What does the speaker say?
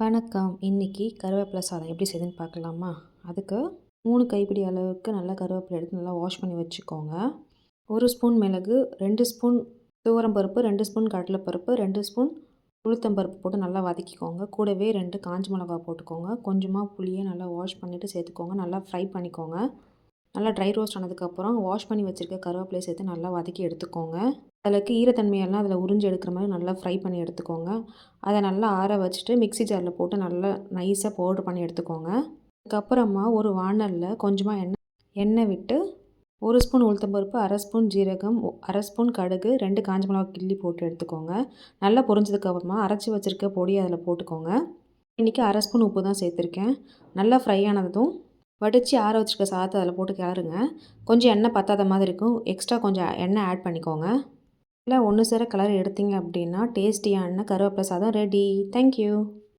வணக்கம். இன்னைக்கு கருவேப்பிலை சாதம் எப்படி செய்யுதுன்னு பார்க்கலாமா? அதுக்கு 3 கைப்பிடி அளவுக்கு நல்லா கருவேப்பிலை எடுத்து நல்லா வாஷ் பண்ணி வச்சுக்கோங்க. 1 ஸ்பூன் மிளகு, 2 ஸ்பூன் துவரம் பருப்பு, 2 ஸ்பூன் கடலைப்பருப்பு, 2 ஸ்பூன் உளுத்தம் பருப்பு போட்டு நல்லா வதக்கிக்கோங்க. கூடவே 2 காஞ்ச மிளகா போட்டுக்கோங்க. கொஞ்சமாக புளியை நல்லா வாஷ் பண்ணிவிட்டு சேர்த்துக்கோங்க. நல்லா ஃப்ரை பண்ணிக்கோங்க. நல்லா ட்ரை ரோஸ்ட் ஆனதுக்கப்புறம் வாஷ் பண்ணி வச்சுருக்க கருவேப்பிலையை சேர்த்து நல்லா வதக்கி எடுத்துக்கோங்க. அதில் ஈரத்தன்மையெல்லாம் அதில் உறிஞ்சி எடுக்கிற மாதிரி நல்லா ஃப்ரை பண்ணி எடுத்துக்கோங்க. அதை நல்லா ஆற வச்சுட்டு மிக்ஸி ஜாரில் போட்டு நல்லா நைஸாக பவுட்ரு பண்ணி எடுத்துக்கோங்க. அதுக்கப்புறமா ஒரு வாணலில் கொஞ்சமாக எண்ணெய் விட்டு 1 ஸ்பூன் உளுத்தம்பருப்பு, 1/2 ஸ்பூன் ஜீரகம், 1/2 ஸ்பூன் கடுகு, 2 காஞ்ச மிளகா கிள்ளி போட்டு எடுத்துக்கோங்க. நல்லா பொரிஞ்சதுக்கப்புறமா அரைச்சி வச்சுருக்க பொடியை அதில் போட்டுக்கோங்க. இன்றைக்கி 1/2 ஸ்பூன் உப்பு தான் சேர்த்துருக்கேன். நல்லா ஃப்ரை ஆனதும் வடித்து ஆற வச்சுருக்க சாதத்தை அதில் போட்டு கிளறுங்க. கொஞ்சம் எண்ணெய் பத்தாத மாதிரி இருக்கும். எக்ஸ்ட்ரா கொஞ்சம் எண்ணெய் ஆட் பண்ணிக்கோங்க. இல்லை ஒன்று சேர கலர் எடுத்தீங்க அப்படின்னா டேஸ்டியான கருவேப்பிலை சாதம் ரெடி. தேங்க்யூ.